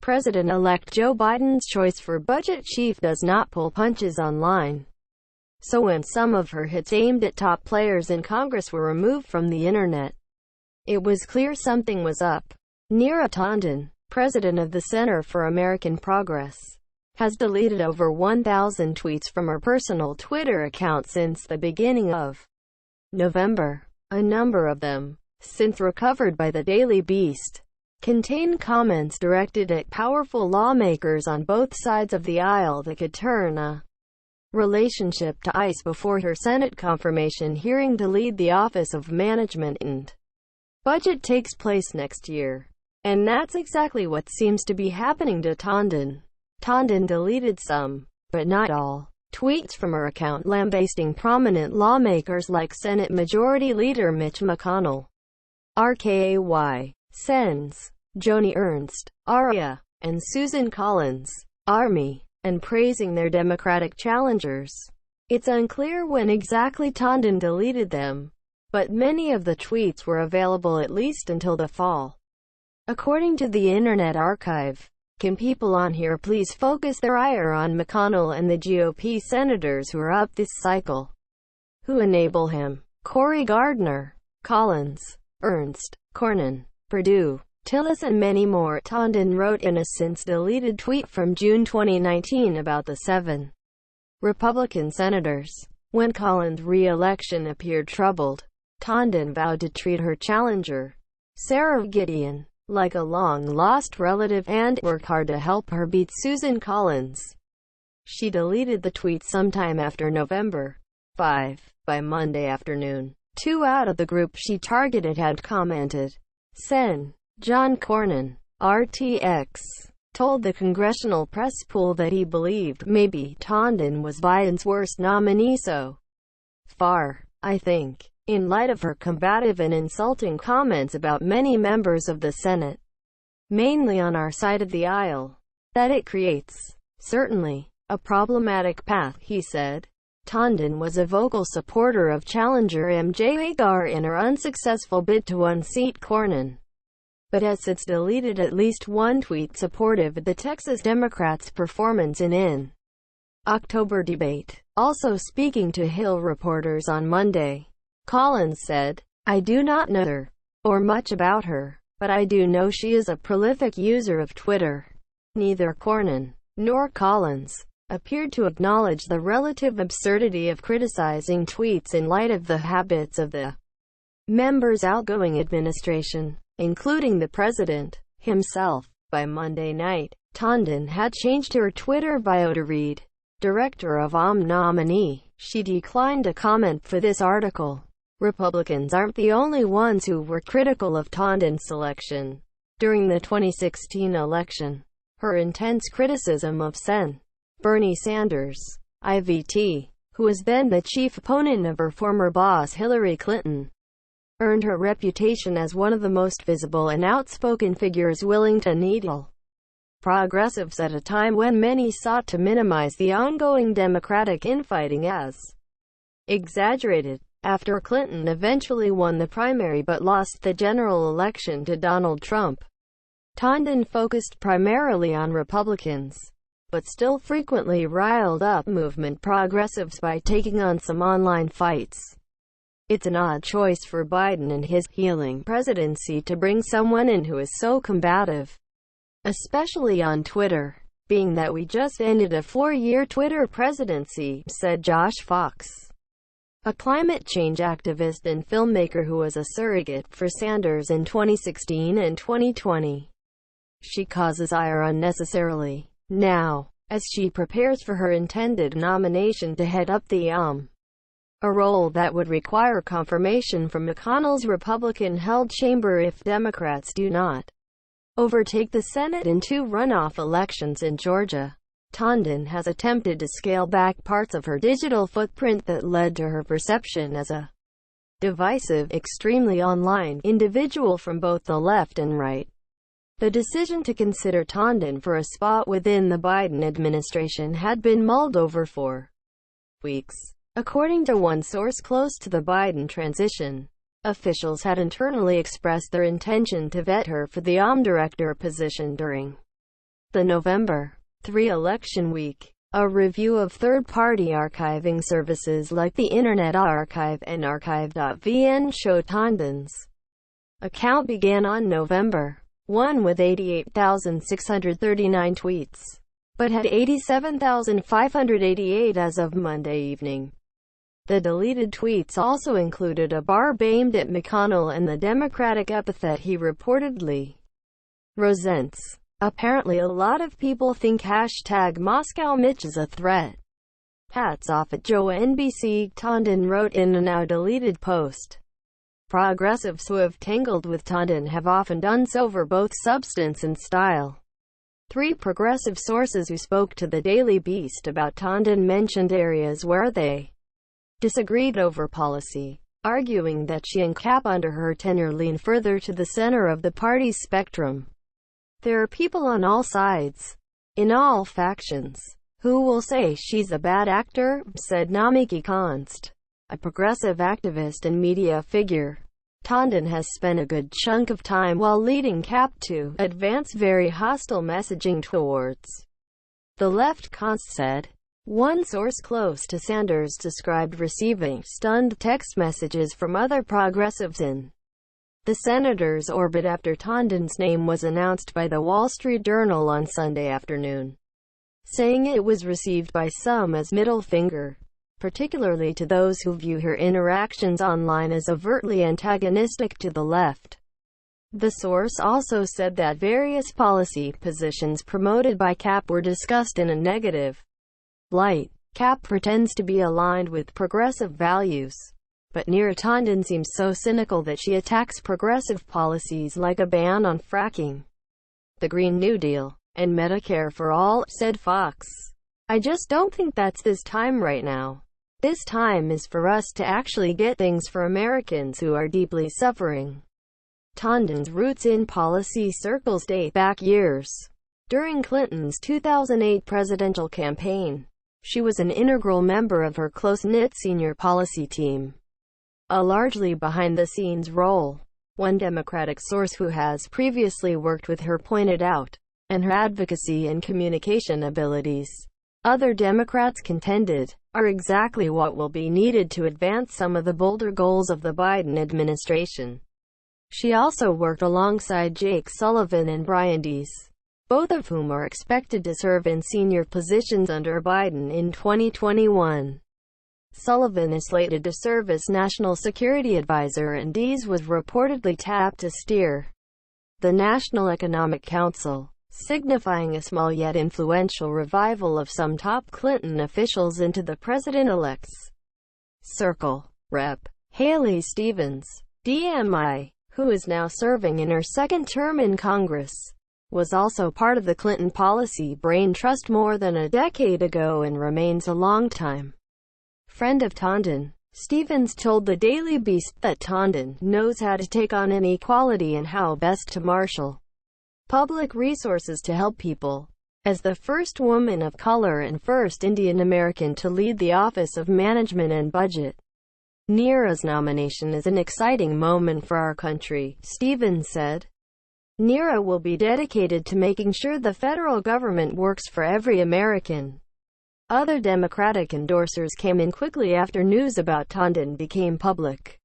President-elect Joe Biden's choice for budget chief does not pull punches online. So when some of her hits aimed at top players in Congress were removed from the internet, it was clear something was up. Neera Tanden, president of the Center for American Progress, has deleted over 1,000 tweets from her personal Twitter account since the beginning of November. A number of them, since recovered by the Daily Beast, contain comments directed at powerful lawmakers on both sides of the aisle that could turn a relationship to ice before her Senate confirmation hearing to lead the Office of Management and Budget takes place next year. And that's exactly what seems to be happening to Tanden. Tanden deleted some, but not all, tweets from her account lambasting prominent lawmakers like Senate Majority Leader Mitch McConnell, RKAY, Sens, Joni Ernst, Aria, and Susan Collins, Army, and praising their Democratic challengers. It's unclear when exactly Tanden deleted them, but many of the tweets were available at least until the fall. According to the Internet Archive, can people on here please focus their ire on McConnell and the GOP senators who are up this cycle, who enable him? Cory Gardner, Collins, Ernst, Cornyn, Perdue, Tillis and many more. Tanden wrote in a since-deleted tweet from June 2019 about the 7 Republican senators. When Collins' re-election appeared troubled, Tanden vowed to treat her challenger, Sarah Gideon, like a long-lost relative and work hard to help her beat Susan Collins. She deleted the tweet sometime after November 5. By Monday afternoon, 2 out of the group she targeted had commented. Sen. John Cornyn, RTX, told the Congressional Press Pool that he believed maybe Tanden was Biden's worst nominee so far. I think, in light of her combative and insulting comments about many members of the Senate, mainly on our side of the aisle, that it creates, certainly, a problematic path, he said. Tanden was a vocal supporter of challenger MJ Hagar in her unsuccessful bid to unseat Cornyn, but has since deleted at least one tweet supportive of the Texas Democrats' performance in an October debate. Also speaking to Hill reporters on Monday, Collins said, "I do not know her, or much about her, but I do know she is a prolific user of Twitter." Neither Cornyn nor Collins appeared to acknowledge the relative absurdity of criticizing tweets in light of the habits of the members' outgoing administration, including the president himself. By Monday night, Tanden had changed her Twitter bio to read, "Director of nominee." She declined to comment for this article. Republicans aren't the only ones who were critical of Tanden's selection. During the 2016 election, her intense criticism of Sen. Bernie Sanders, IVT, who was then the chief opponent of her former boss Hillary Clinton, earned her reputation as one of the most visible and outspoken figures willing to needle progressives at a time when many sought to minimize the ongoing Democratic infighting as exaggerated. After Clinton eventually won the primary but lost the general election to Donald Trump, Tanden focused primarily on Republicans, but still frequently riled up movement progressives by taking on some online fights. It's an odd choice for Biden and his healing presidency to bring someone in who is so combative, especially on Twitter, being that we just ended a 4-year Twitter presidency, said Josh Fox, a climate change activist and filmmaker who was a surrogate for Sanders in 2016 and 2020. She causes ire unnecessarily now, as she prepares for her intended nomination to head up the a role that would require confirmation from McConnell's Republican-held chamber if Democrats do not overtake the Senate in 2 runoff elections in Georgia. Tanden has attempted to scale back parts of her digital footprint that led to her perception as a divisive, extremely online individual from both the left and right. The decision to consider Tanden for a spot within the Biden administration had been mulled over for weeks. According to one source close to the Biden transition, officials had internally expressed their intention to vet her for the director position during The November 3 election week. A review of third-party archiving services like the Internet Archive and Archive.vn show Tanden's account began on November 1 with 88,639 tweets, but had 87,588 as of Monday evening. The deleted tweets also included a barb aimed at McConnell and the Democratic epithet he reportedly resents. Apparently a lot of people think hashtag Moscow Mitch is a threat. Hats off at Joe NBC, Tanden wrote in a now deleted post. Progressives who have tangled with Tanden have often done so over both substance and style. 3 progressive sources who spoke to the Daily Beast about Tanden mentioned areas where they disagreed over policy, arguing that she and Cap under her tenure lean further to the center of the party's spectrum. There are people on all sides, in all factions, who will say she's a bad actor, said Namiki Konst, a progressive activist and media figure. Tanden has spent a good chunk of time while leading CAP to advance very hostile messaging towards the left, Konst said. One source close to Sanders described receiving stunned text messages from other progressives in the senator's orbit after Tanden's name was announced by the Wall Street Journal on Sunday afternoon, saying it was received by some as middle finger, particularly to those who view her interactions online as overtly antagonistic to the left. The source also said that various policy positions promoted by CAP were discussed in a negative light. CAP pretends to be aligned with progressive values, but Neera Tanden seems so cynical that she attacks progressive policies like a ban on fracking, the Green New Deal, and Medicare for all, said Fox. I just don't think that's this time right now. This time is for us to actually get things for Americans who are deeply suffering. Tanden's roots in policy circles date back years. During Clinton's 2008 presidential campaign, she was an integral member of her close-knit senior policy team. A largely behind-the-scenes role, one Democratic source who has previously worked with her pointed out, and her advocacy and communication abilities, other Democrats contended, are exactly what will be needed to advance some of the bolder goals of the Biden administration. She also worked alongside Jake Sullivan and Brian Deese, both of whom are expected to serve in senior positions under Biden in 2021. Sullivan is slated to serve as National Security Advisor and Deese was reportedly tapped to steer the National Economic Council, signifying a small yet influential revival of some top Clinton officials into the president-elect's circle. Rep. Haley Stevens, DMI, who is now serving in her second term in Congress, was also part of the Clinton policy brain trust more than a decade ago and remains a longtime friend of Tanden. Stevens told the Daily Beast that Tanden knows how to take on inequality and how best to marshal public resources to help people. As the first woman of color and first Indian American to lead the Office of Management and Budget, Neera's nomination is an exciting moment for our country, Stevens said. Neera will be dedicated to making sure the federal government works for every American. Other Democratic endorsers came in quickly after news about Tanden became public.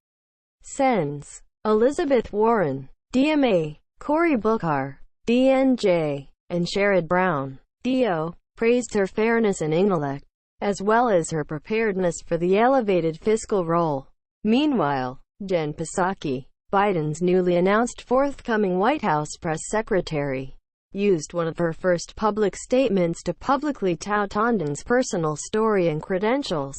Sens. Elizabeth Warren, DMA, Cory Booker, DNJ, and Sherrod Brown, DO, praised her fairness and intellect, as well as her preparedness for the elevated fiscal role. Meanwhile, Jen Psaki, Biden's newly announced forthcoming White House press secretary, used one of her first public statements to publicly tout Tanden's personal story and credentials.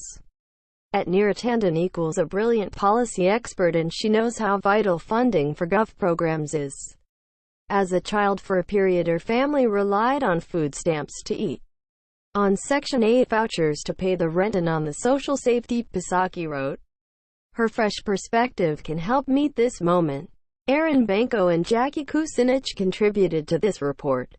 At Neera Tanden equals a brilliant policy expert and she knows how vital funding for gov programs is. As a child for a period her family relied on food stamps to eat, on Section 8 vouchers to pay the rent and on the social safety, Psaki wrote. Her fresh perspective can help meet this moment. Aaron Banco and Jackie Kucinich contributed to this report.